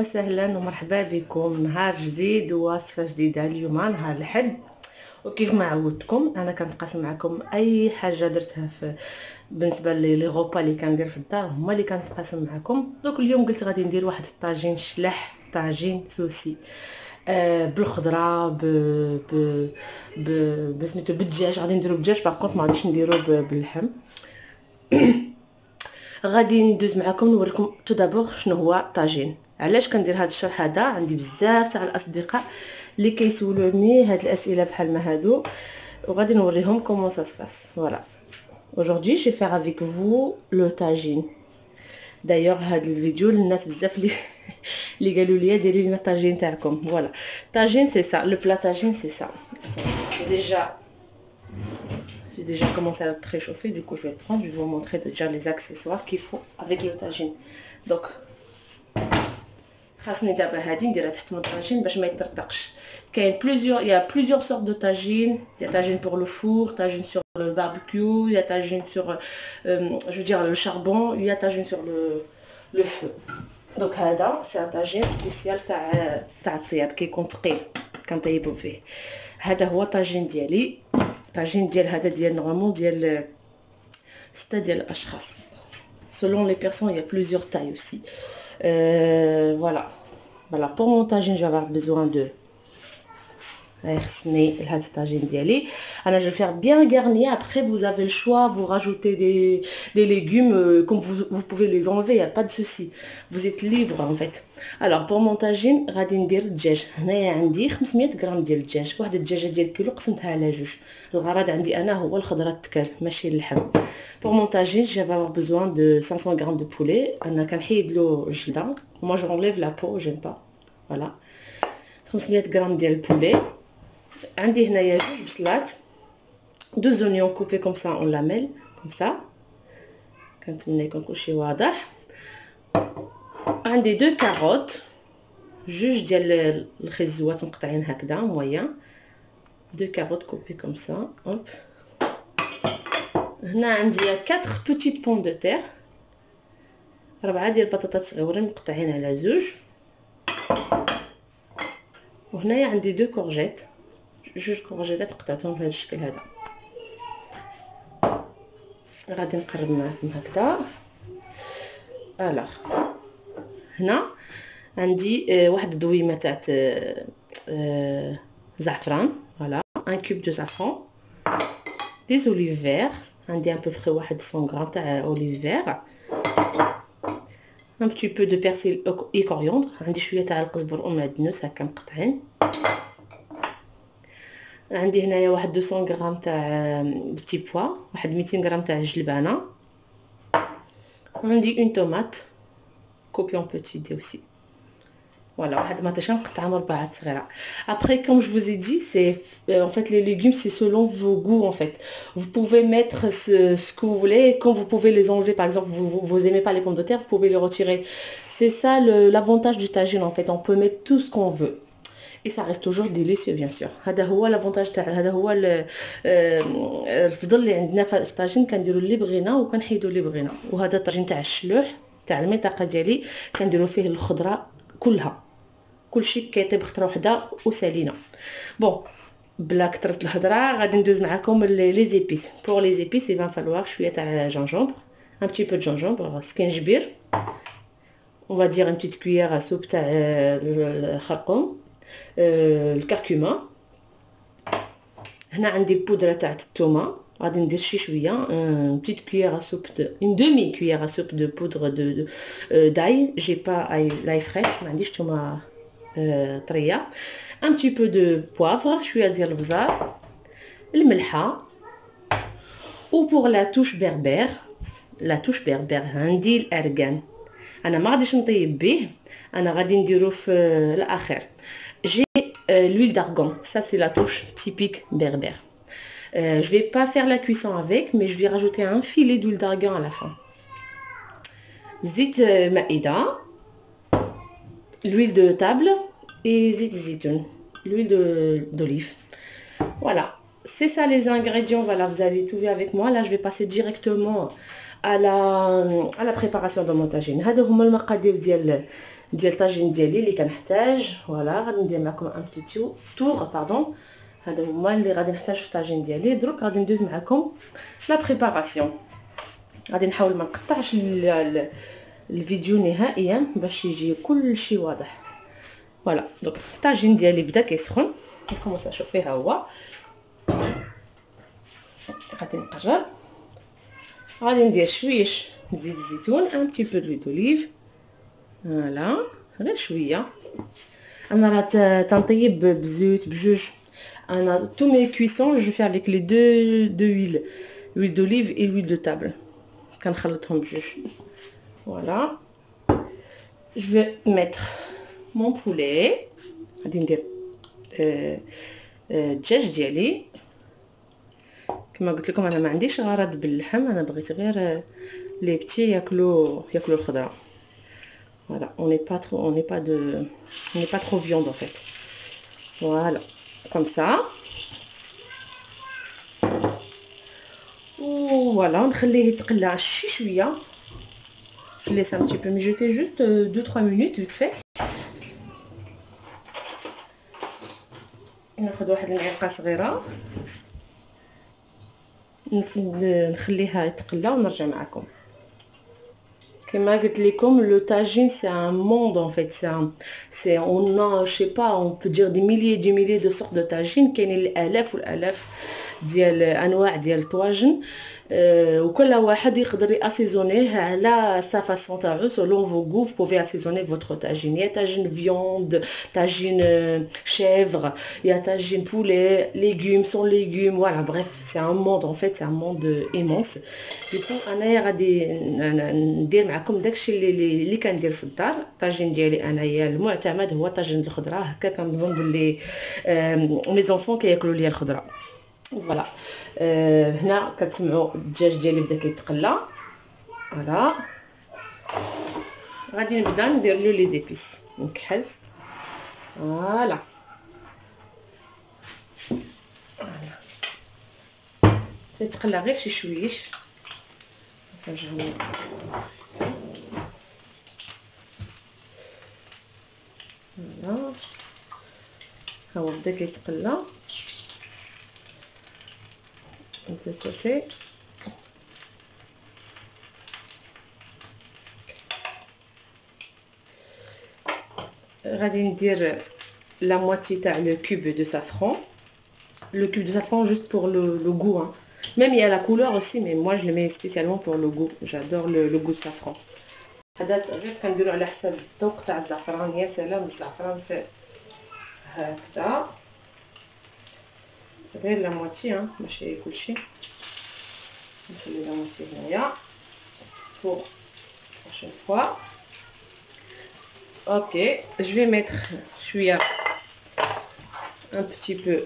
وسهلا ومرحبا بكم نهار جديد ووصفه جديده. اليوم نهار الحد، وكيف ما عودتكم انا كنتقاسم معكم اي حاجه درتها بالنسبه لي غوبا اللي كندير في الدار، هما اللي كنتقاسم معكم. دوك اليوم قلت غادي ندير واحد الطاجين شلح، طاجين سوسي بالخضره بسميتو بالدجاج. غادي نديرو بالدجاج، باغ ما غاديش نديرو باللحم. غادي ندوز معكم نوريكم تو دابور شنو هو الطاجين. علاش كندير هذا الشرح هذا؟ عندي بزاف تاع الاصدقاء اللي كيسولوني هاد الاسئله بحال ما هادو، وغادي نوريهم كومون سا سباس. فوالا aujourd'hui je vais faire avec vous le tagine. d'ailleurs هاد الفيديو للناس بزاف اللي قالوا لي ديري لنا الطاجين تاعكم. فوالا tagine c'est ça, le plat tagine c'est ça. J'ai déjà commencé à le préchauffer, du coup je vais le prendre, je vais vous montrer déjà les accessoires qu'il faut avec le tagine. Donc خاصني دابا هادي نديرها تحت من الطاجين باش ما يطرطقش. كاين il y a plusieurs sortes de tagine. Il y a tagine pour le four, tagine sur le barbecue, il y a tagine sur je veux dire le charbon, il y a tagine sur le feu. Donc هذا c'est un tagine spécial تاع الطياب، كيكون ثقيل كنطيبو فيه. هذا هو الطاجين ديالي. الطاجين ديال هذا ديال نورمالمون ديال 6 ديال الاشخاص. Selon les personnes, il y a plusieurs tailles aussi. Voilà, pour mon tagine, je vais avoir besoin de je vais faire bien garni. Après, vous avez le choix, vous rajoutez des légumes, comme vous pouvez les enlever, il n'y a pas de souci. Vous êtes libre en fait. Alors, pour mon tagine, غادي ندير الدجاج. هنايا عندي 500 غرام ديال الدجاج. واحد الدجاجه ديال كيلو قسمتها على جوج. الغرض عندي انا هو الخضره التكال ماشي اللحم. Pour mon tagine, je vais avoir besoin de 500 grammes de poulet. انا كنحيد له الجلده. Moi, je enlève la peau, j'aime pas. Voilà. 500 غرام ديال البولي. عندي هنايا جوج بصلات، 2 oignons coupés comme ça en lamelles comme ça. كنتمنى يكون كلشي واضح. عندي 2 كاروت، جوج ديال الخزوات مقطعين هكذا مويان، 2 كاروت coupées comme ça. هوب. هنا عندي 4 petites pommes de terre، 4 ديال البطاطات صغيورين مقطعين على زوج. وهنايا عندي 2 كورجيت، جوج كورجيتات قطعتهم بهذا الشكل هذا. غادي نقرب معكم هكذا. الوغ هنا عندي واحد الدويمه تاع زعفران. فوالا 1 كوب دو زعفران، دي زوليف فير، عندي ان بوبري واحد 100 غرام تاع اوليف فير، un petit peu de persil et coriandre، عندي شويه تاع القزبر ومعدنوس هكا مقطعين. عندي هنايا واحد 200 غرام تاع بتي بوا، واحد 200 غرام تاع الجلبانه. عندي اون طوماط كوبي اون بوتي دي aussi. Voilà, واحد مطيشه مقطعه مربعات صغيره. Après, comme je vous ai dit, c'est en fait les légumes c'est selon vos goûts en fait. Vous pouvez mettre ce que vous voulez, quand vous pouvez les enlever. Par exemple, vous aimez pas les pommes de terre, vous pouvez les retirer. C'est ça l'avantage du tagine en fait. On peut mettre tout ce qu'on veut. Et ça reste toujours délicieux bien sûr. هذا هو l'avantage تاع هذا هو الفضل اللي عندنا في الطاجين، كنديروا اللي بغينا وكنحيدوا اللي بغينا. وهذا الطاجين تاع الشلوح تاع المنطقه ديالي كنديروا فيه الخضره كلها، كلشي كيطيب خطره وحده وسالينا. بون بلا كثرة الهضره غادي ندوز معكم لي زيبيس. بور لي زيبيس il va falloir شويه تاع جونجومبر، un petit peu de gingembre، سكينجبير، on va dire une petite cuillère à soupe تاع الخرقوم، الكركمه. هنا عندي البودره تاع الثومه، غادي ندير شويه une petite cuillère à soupe une demi cuillère à soupe de poudre d'ail. j'ai pas l'ail frais، ما عنديش ثومه طريه. un petit peu de poivre، شويه ديال البزار، الملحه. و pour la touche berbère عندي الارغان. انا ما غاديش نطيب به، انا غادي نديرو في الاخر. j'ai l'huile d'argan, ça c'est la touche typique berbère. Je vais pas faire la cuisson avec, mais je vais rajouter un filet d'huile d'argan à la fin. زيت مائدة، l'huile de table et زيت الزيتون، l'huile d'olive. Voilà, c'est ça les ingrédients. Voilà, vous avez tout vu avec moi. Là je vais passer directement à la préparation de mon tagine. هادو هما المقادير ديال ديال طاجين ديالي اللي كنحتاج. فوالا غادي ندير معكم ان بتيتي تور باردون. هذا هما اللي غادي نحتاج في الطاجين ديالي. دروك غادي ندوز معكم لا بريباراسيون. غادي نحاول ما نقطعش الفيديو نهائيا باش يجي كلشي واضح. فوالا دونك الطاجين ديالي بدا كيسخن. نكومونس نشوف فيها هو. غادي نقرب. غادي ندير شويش زيت الزيتون، ان بتي بو دو لوليف. فوالا غير شويه. انا راه تنطيب بزيت بجوج. انا tous mes cuissons je fais avec les deux huiles, l'huile d'olive et l'huile de table. كنخلطهم بجوج. Voilà. Je vais mettre mon poulet. غادي ندير الدجاج ديالي. كما قلت لكم انا ما عنديش غرض باللحم، انا بغيت غير لي بتي ياكلوا الخضره. Voilà, on n'est pas trop viande en fait. Voilà, comme ça. Voilà, نخليه يتقلع شي شويه. Je laisse un petit peu mijoter juste 2-3 minutes vite fait. ناخذ واحد المعلقه صغيره نخليها يتقلى ونرجع معكم. كما قلت لكم le tagine c'est un monde en fait, c'est on a je sais pas, on peut dire des milliers de sortes de tagine. كاينين الالاف والالاف ديال انواع ديال الطواجن. وكل واحد يقدر ياسيزونيه على سا فاصون تاعو selon vos goûts. Vous pouvez assaisonner votre tagine. Il y a tagine viande, tagine chèvre, il y a tagine poulet, légumes sans légumes. Voilà, bref, c'est un monde en fait, c'est un monde immense. Du coup انا غادي ندير معكم داكشي اللي كندير في الدار. الطاجين ديالي انايا المعتمد هو طاجين الخضره. هكا كنظن بلي مي زونفون كياكلوا ليا الخضره. فوالا هنا كتسمعوا الدجاج ديالي بدا كيتقلى. فوالا غادي نبدا ندير له لي زيبيس نكحل. فوالا تيتقلى غير شي شويش. فوالا ها هو بدا كيتقلى de côté. غادي ندير la moitié تاع le cube de safran. Le cube de safran juste pour le goût, hein. Même il y a la couleur aussi, mais moi je le mets spécialement pour le goût. J'adore le goût de safran. هذا غير كنديرو على حساب الذوق تاع الزعفران. يا سلام الزعفران في هكذا غير لا موتي ماشي كلشي. نخلي لا موتي هنايا pour prochaine fois. Ok, je vais mettre شويه un petit peu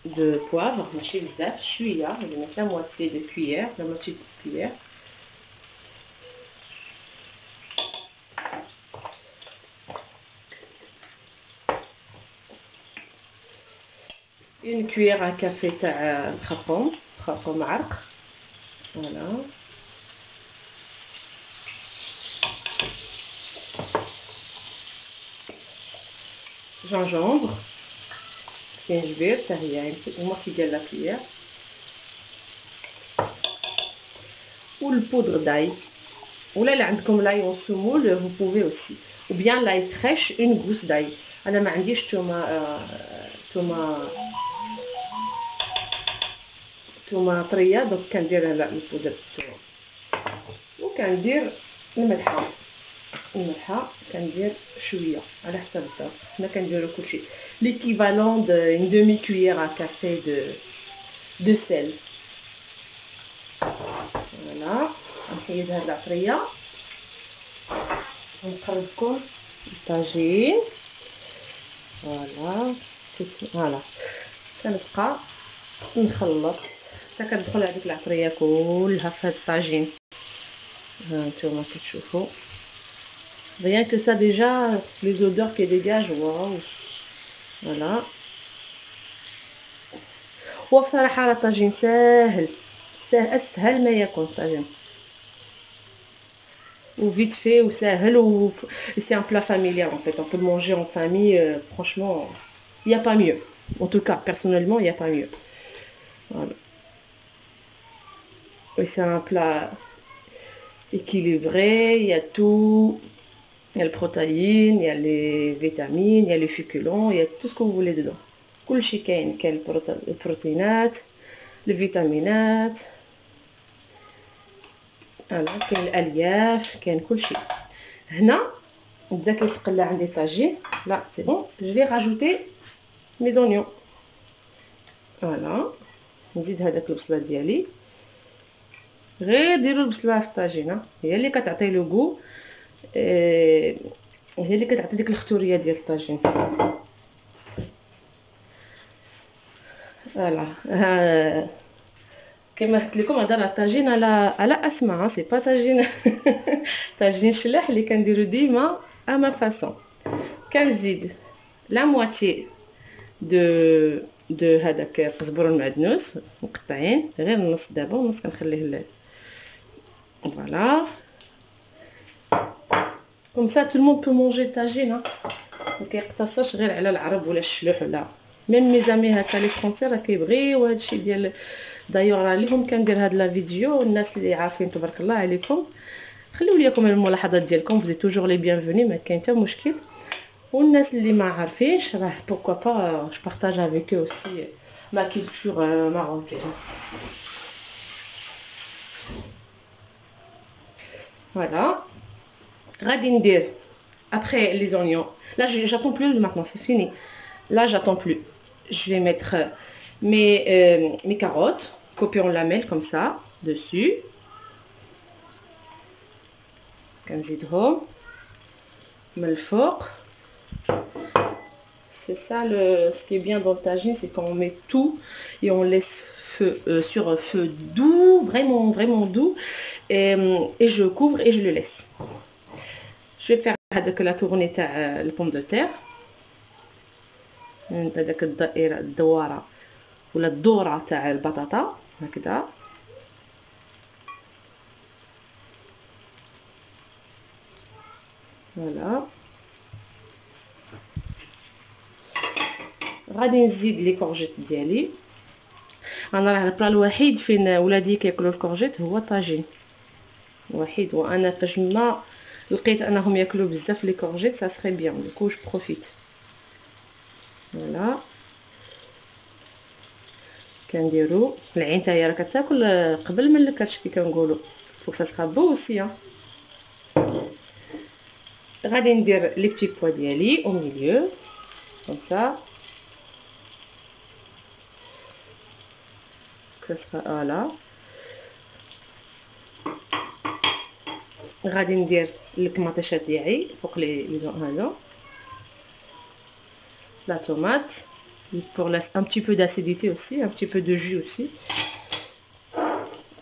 de poivre, ماشي بزاف شويه. je vais mettre la moitié de cuillère, la moitié de cuillère. une cuillère à café تاع خرقوم عرق. Voilà. Gingembre, gingembre, ça y est, une moitié de la cuillère. Ou le poudre d'ail. Ou là, عندكم l'ail en semoule, vous pouvez aussi. Ou bien l'ail fraîche, une gousse d'ail. أنا ما عنديش تومه طريه دونك كندير البودر الثوم. وكندير الملحه كندير شويه على حسب الذوق. حنا كنديرو كلشي l'équivalent d'une demi cuillère à café de sel. فوالا نحيد هاد العطريه ونقرب لكم الطاجين. فوالا كنبقى نخلط حتى كتدخل هذيك العطريه كلها في هذا الطاجين. ها نتوما كتشوفوا rien que ça déjà les odeurs qui dégagent. واو فوالا. وبصراحه راه الطاجين ساهل اسهل ما يكون الطاجين. ou vite fait, ou sahel, ou c'est un plat familial en fait. On peut le manger en famille, franchement, il n'y a pas mieux. En tout cas, personnellement, il n'y a pas mieux. Voilà. Et c'est un plat équilibré, il y a tout. Il y a les protéines, il y a les vitamines, il y a les féculents, il y a tout ce que vous voulez dedans. كل شيء كاين البروتينات الفيتامينات فوالا كاين الالياف كاين كل شيء. هنا بدا كيتقلى عندي طاجين. لا سي بون جو في راجوتي مي زونيون. فوالا نزيد هذاك البصله ديالي. غير ديروا البصله في الطاجينه هي اللي كتعطي لو غو، هي اللي كتعطي ديك الختوريه ديال الطاجين. فوالا كما قلت لكم هذا راه طاجين على اسماء، سي با طاجين طاجين شلاح اللي كنديرو ديما اما فاصون. كنزيد لا مواتي دو هذاك القزبر المعدنوس مقطعين، غير النص دابا والنص كنخليه فوالا كوم سا تو المون بو مونجي طاجين. ما كيقتصرش غير على العرب ولا الشلوح ولا ميم مي زامي هكا لي فرونسي راه كيبغيو هادشي ديال دايوغ عليهم كندير هاد لا فيديو. الناس اللي عارفين تبارك الله عليكم خليو ليكم الملاحظات ديالكم، فزي توجور لي بيانفوني، ما كاين حتى مشكل. والناس اللي ما عارفينش راه بوركوا با جو بارطاج افيك او اوسي ما كولتور ماروكين. فوالا غادي ندير après les oignons. Là j'attends plus maintenant, c'est fini. Là j'attends plus. Je vais mettre mes carottes coupées en lamelles comme ça dessus. كنزيدهم من الفوق. C'est ça ce qui est bien dans le tagine, c'est quand on met tout et on laisse feu sur feu doux, vraiment doux, et je couvre et je le laisse. Je vais faire هذاك la tournée تاع البوم دو تير، هذاك الدائره الدواره ولا الدوره تاع البطاطا هكذا. فوالا غادي نزيد لي كورجيت ديالي. انا راه البلا الوحيد فين ولادي كياكلوا الكورجيت هو الطاجين الوحيد، وانا فاش ما لقيت انهم ياكلوا بزاف لي كورجيت سا سري بيان دوكو جو بروفيت. فوالا كنديروا العين تاهي راه كتاكل قبل من الكرش كي كنقولوا، فوك سا سرا بو اوسي. غادي ندير لي بتي بوا ديالي او ميليو كوم سا فوالا. غادي ندير الكماطيشات ديالي فوق لي هادو la tomate pour un petit peu d'acidité aussi, un petit peu de jus aussi.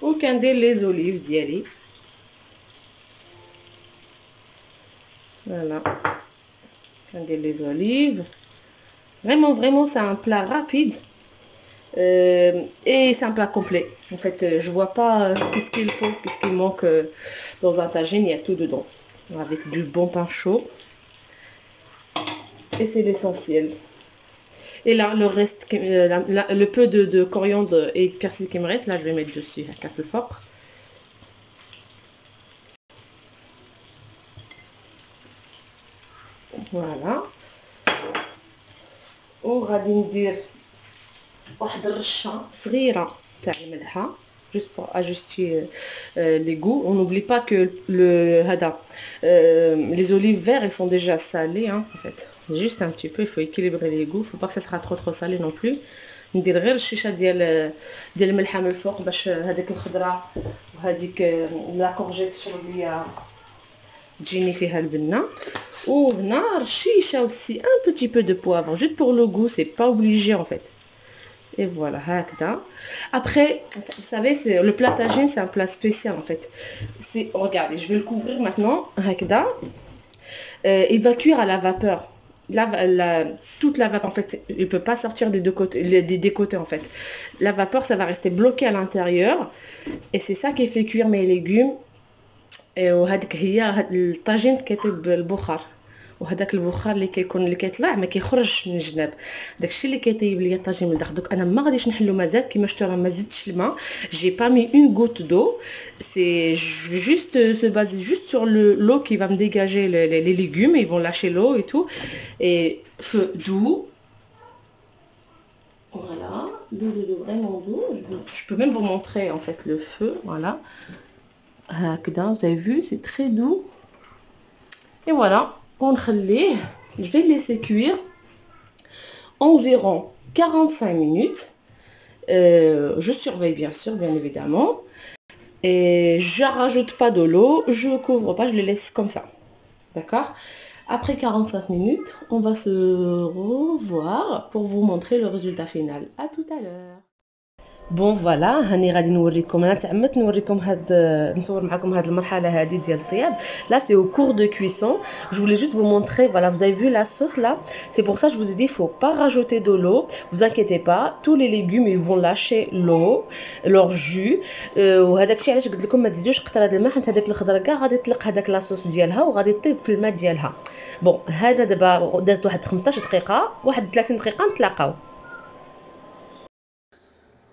Ou كندير les olives ديالي. Voilà, كندير les olives. Vraiment c'est un plat rapide. Et c'est un plat complet. En fait, je vois pas qu'est-ce qu'il faut, qu'est-ce qu'il manque dans un tagine. Il y a tout dedans, avec du bon pain chaud. Et c'est l'essentiel. Et là, le reste, le peu de coriandre et de persil qui me reste, là, je vais mettre dessus un café fort. Voilà. وغادي ندير واحد الرشه صغيره تاع الملحه juste pour ajuster les goûts. On n'oublie pas que les olives vertes elles sont déjà salées hein, en fait. Juste un petit peu, il faut équilibrer les goûts, il faut pas que ça sera trop salé non plus. ندير غير الشيشه ديال الملحه من الفوق باش هذيك الخضره وهذيك لا كورجيت تشرب ليا تجيني فيها البنه. وهنا رشيشه aussi un petit peu de poivre juste pour le goût, c'est pas obligé en fait. Et voilà, هكذا. Après, vous savez, le plat tagine, c'est un plat spécial en fait. Regardez, je vais le couvrir maintenant. هكذا. Il va cuire à la vapeur. Toute la vapeur, en fait, il ne peut pas sortir des côtés en fait. La vapeur, ça va rester bloqué à l'intérieur. Et c'est ça qui fait cuire mes légumes وهذيك هي هاد الطاجين كيطيب البخار، وهذاك البخار اللي كيكون اللي كيطلع ما كيخرجش من الجناب، داكشي اللي كيطيب ليا الطاجين من الداخل. دوك انا ما غاديش نحلو مازال كيما شفتوا راه ما زدتش الماء، j'ai pas mis une goutte d'eau, c'est je vais juste se baser juste sur l'eau qui va me dégager les légumes, ils vont lâcher l'eau et tout, et feu doux. Voilà, doux, vraiment doux. Je peux même vous montrer en fait le feu, voilà. Vous avez vu, c'est très doux. Et voilà, on خليه, je vais le laisser cuire environ 45 minutes. Je surveille bien sûr, bien évidemment. Et je rajoute pas de l'eau, je couvre pas, je le laisse comme ça. D'accord? Après 45 minutes, on va se revoir pour vous montrer le résultat final. À tout à l'heure. بون فوالا هاني غادي نوريكم، انا تعمدت نوريكم نصور معكم هاد المرحله هذه ديال الطياب. Là c'est au cours de cuisson, je voulais juste vous montrer, voilà, vous avez vu la sauce là, c'est pour ça que je vous ai dit faut pas rajouter de l'eau, vous inquiétez pas, tous les légumes ils vont lâcher l'eau, leur jus. وهذاك الشيء علاش قلت لكم ما تزيدوش قطره د الماء، حيت هذاك الخضره كاع غادي تطلق هذاك لاصوص ديالها وغادي طيب في الماء ديالها. بون هذا دابا دازت واحد 15 دقيقه، واحد 30 دقيقه نتلاقاو.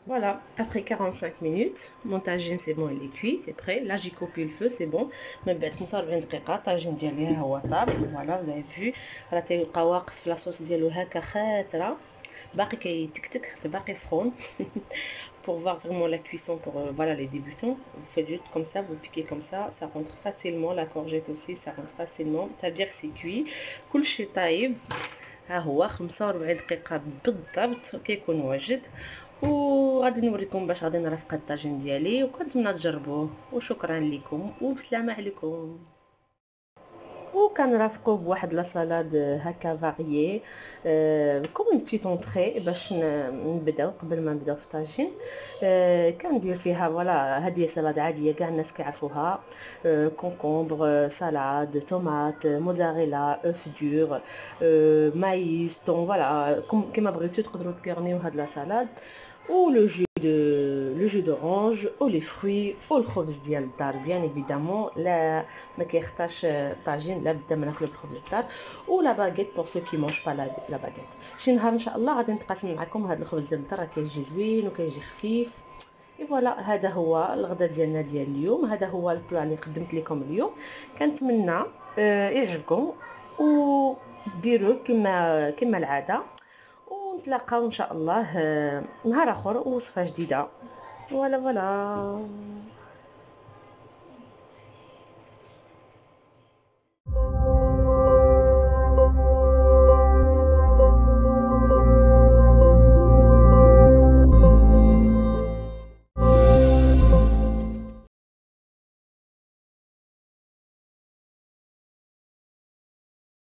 Voilà, après 45 minutes, mon tagine c'est bon, il est cuit, c'est prêt. Là j'ai coupé le feu, c'est bon. Mais بعد 45 دقيقة الطاجين ديالي ها هو طاب. Voilà, vous avez vu. راه تيبقى واقف لاصوص ديالو هكا خاطرة، باقي كيتكتك، باقي سخون. Pour voir vraiment la cuisson pour voilà les débutants, vous faites juste comme ça, vous piquez comme ça rentre facilement. La courgette aussi, ça rentre facilement. Ça veut dire que c'est cuit. كلشي طايب. ها هو 45 دقيقة بالضبط كيكون واجد. وغادي نوريكم باش غادي نرافق الطاجين ديالي، وكنتمنى تجربوه. وشكرا لكم وبسلامة عليكم. وكنرافقوا بواحد لا سالاد هكا فاريي كوم اون بتيت اونطري باش نبداو. قبل ما نبداو في الطاجين كندير فيها فوالا، هذه سالاد عاديه كاع الناس كيعرفوها، كونكومبر، سالاد، طوماط، موزاريلا، اوف دور، مايس، طون، فوالا كيما بغيتو تقدروا تكرنيو هاد لا سالاد. ou le jus d'orange ou les fruits ou الخبز ديال الدار bien évidemment. لا ما كيختارش طاجين لا بدا ما ناكلو بالخبز الدار. ou la baguette pour ceux qui mangent pas la baguette. شي نهار ان شاء الله غادي نتقاسم معكم هذا الخبز ديال الدار، راه كيجي زوين وكيجي خفيف. اي فوالا، هذا هو الغداء ديالنا ديال اليوم، هذا هو البلا اللي قدمت لكم اليوم. كنتمنى يعجبكم وديروه كما العاده، ونتلاقاو ان شاء الله نهار اخر ووصفه جديده. فوالا.